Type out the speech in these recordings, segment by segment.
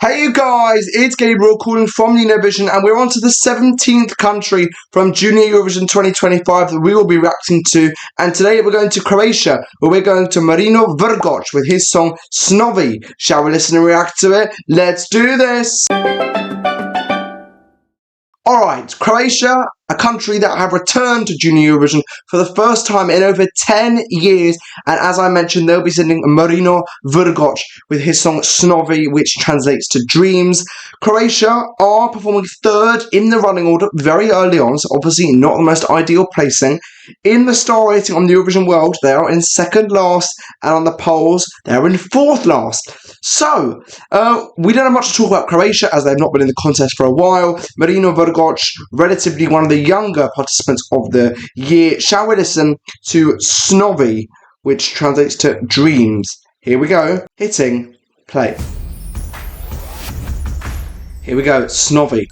Hey you guys, it's Gabriel calling from Eurovision, and we're on to the 17th country from Junior Eurovision 2025 that we will be reacting to. And today we're going to Croatia, where we're going to Marino Vrgoč with his song Snovi. Shall we listen and react to it? Let's do this! Alright, Croatia, a country that have returned to Junior Eurovision for the first time in over 10 years, and as I mentioned, they'll be sending Marino Vrgoč with his song Snovi, which translates to Dreams. Croatia are performing third in the running order very early on, so obviously not the most ideal placing. In the star rating on the Eurovision World, they are in second last, and on the polls, they're in fourth last. So, we don't have much to talk about Croatia, as they've not been in the contest for a while. Marino Vrgoč, relatively one of the younger participants of the year. Shall we listen to Snovi, which translates to Dreams? Here we go, hitting play. Here we go, Snovi.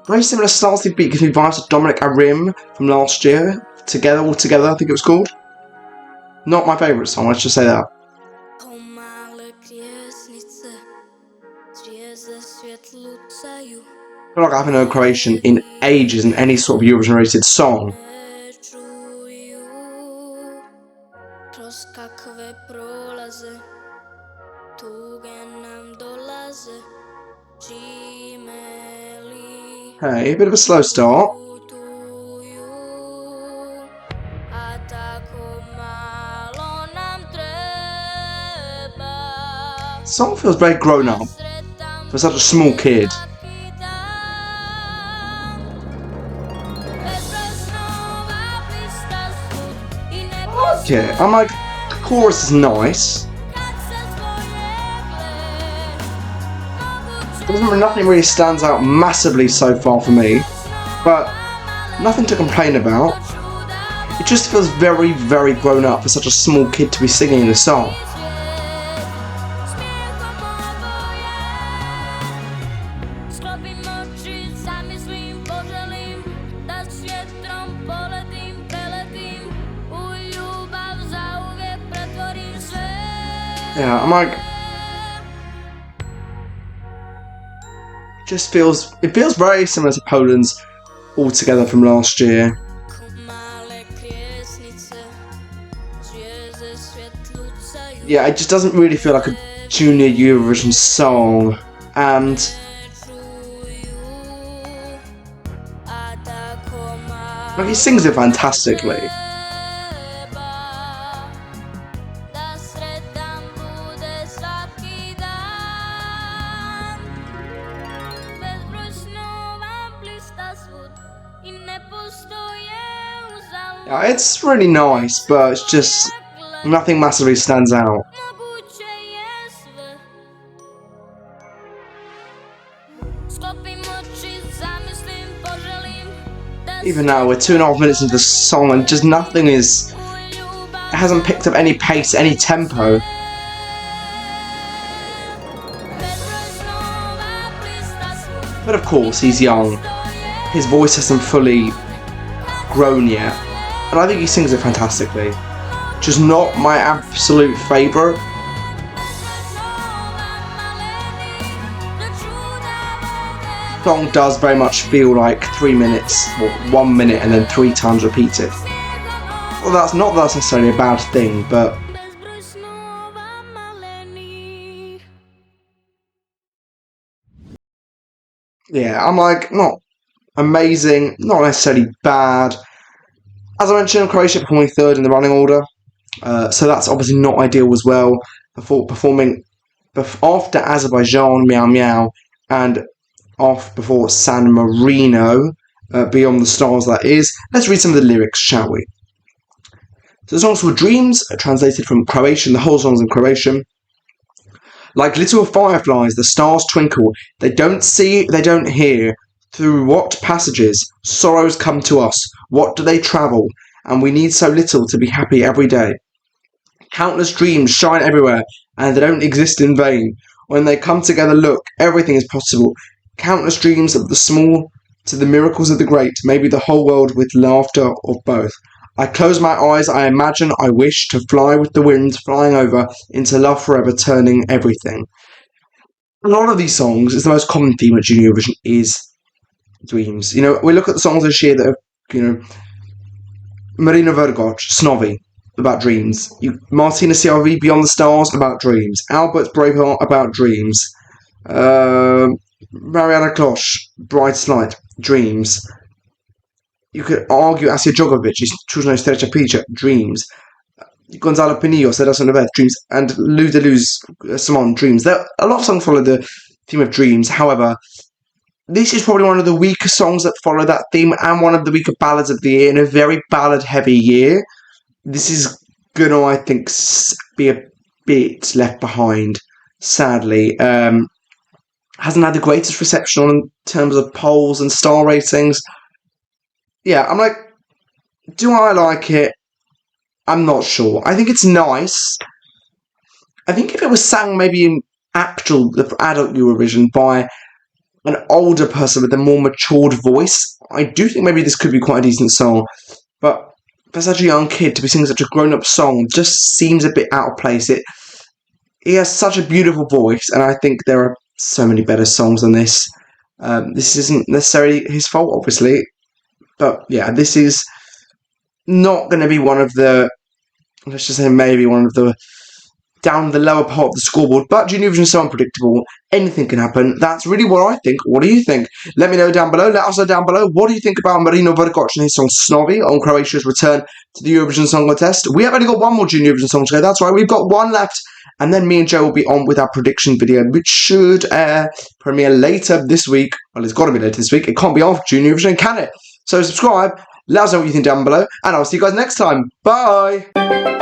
Very similar stylistic beat gives me vibes of Dominic Arim from last year. All Together, I think it was called. Not my favourite song, let's just say that. I feel like I haven't heard Croatian in ages in any sort of Eurovision rated song. Hey, a bit of a slow start. The song feels very grown up for such a small kid. Okay, I'm like, the chorus is nice. Nothing really stands out massively so far for me, but nothing to complain about. It just feels very, very grown up for such a small kid to be singing the song. Yeah, I'm like, it feels very similar to Poland's All Together from last year. Yeah, it just doesn't really feel like a Junior Eurovision song, and like, he sings it fantastically. Yeah, it's really nice, but it's just nothing massively stands out. Even now, we're 2.5 minutes into the song, and just nothing is. It hasn't picked up any pace, any tempo. But of course, he's young. His voice hasn't fully grown yet. And I think he sings it fantastically. Just not my absolute favourite. The song does very much feel like 3 minutes, or 1 minute, and then 3 times repeated. Well, that's necessarily a bad thing, but yeah, I'm like, not amazing, not necessarily bad. As I mentioned, Croatia performing third in the running order, so that's obviously not ideal as well. Performing after Azerbaijan, Meow Meow, and before San Marino, Beyond the Stars that is. Let's read some of the lyrics, shall we? So the song's called Dreams, translated from Croatian, the whole song's in Croatian. Like little fireflies, the stars twinkle. They don't see, they don't hear. Through what passages sorrows come to us? What do they travel? And we need so little to be happy every day. Countless dreams shine everywhere, and they don't exist in vain. When they come together, look, everything is possible. Countless dreams of the small to the miracles of the great, maybe the whole world with laughter or both. I close my eyes, I imagine, I wish to fly with the wind, flying over into love forever, turning everything. A lot of these songs is the most common theme at Junior Eurovision is dreams. You know, we look at the songs this year that are, you know, Marino Vrgoč, Snovi, about dreams. Martina CRV, Beyond the Stars, about dreams. Albert's Braveheart, about dreams. Mariana Klosh, Brightest Light, dreams. You could argue Asia Djokovic, Trudno Strecha Picha, dreams. Gonzalo Pinillo, Sedas on the Bed, dreams. And Lou de Luz, Simon, dreams. A lot of songs follow the theme of dreams. However, this is probably one of the weaker songs that follow that theme and one of the weaker ballads of the year in a very ballad-heavy year. This is going to, I think, be a bit left behind, sadly. Hasn't had the greatest reception in terms of polls and star ratings. Yeah, I'm like, do I like it? I'm not sure. I think it's nice. I think if it was sang maybe in the adult Eurovision by an older person with a more matured voice, I do think maybe this could be quite a decent song. But for such a young kid to be singing such a grown-up song just seems a bit out of place. He has such a beautiful voice, and I think there are so many better songs than this. This isn't necessarily his fault, obviously. But yeah, this is not going to be one of the, let's just say maybe one of the down the lower part of the scoreboard, but Junior Eurovision is so unpredictable, anything can happen. That's really what I think. What do you think? Let me know down below. Let us know down below. What do you think about Marino Vrgoč and his song Snovi on Croatia's return to the Eurovision Song Contest? We have only got one more Junior Eurovision song to go. That's right, we've got one left. And then me and Joe will be on with our prediction video, which should premiere later this week. Well, it's got to be later this week. It can't be off Junior Eurovision, can it? So subscribe. Let us know what you think down below. And I'll see you guys next time. Bye!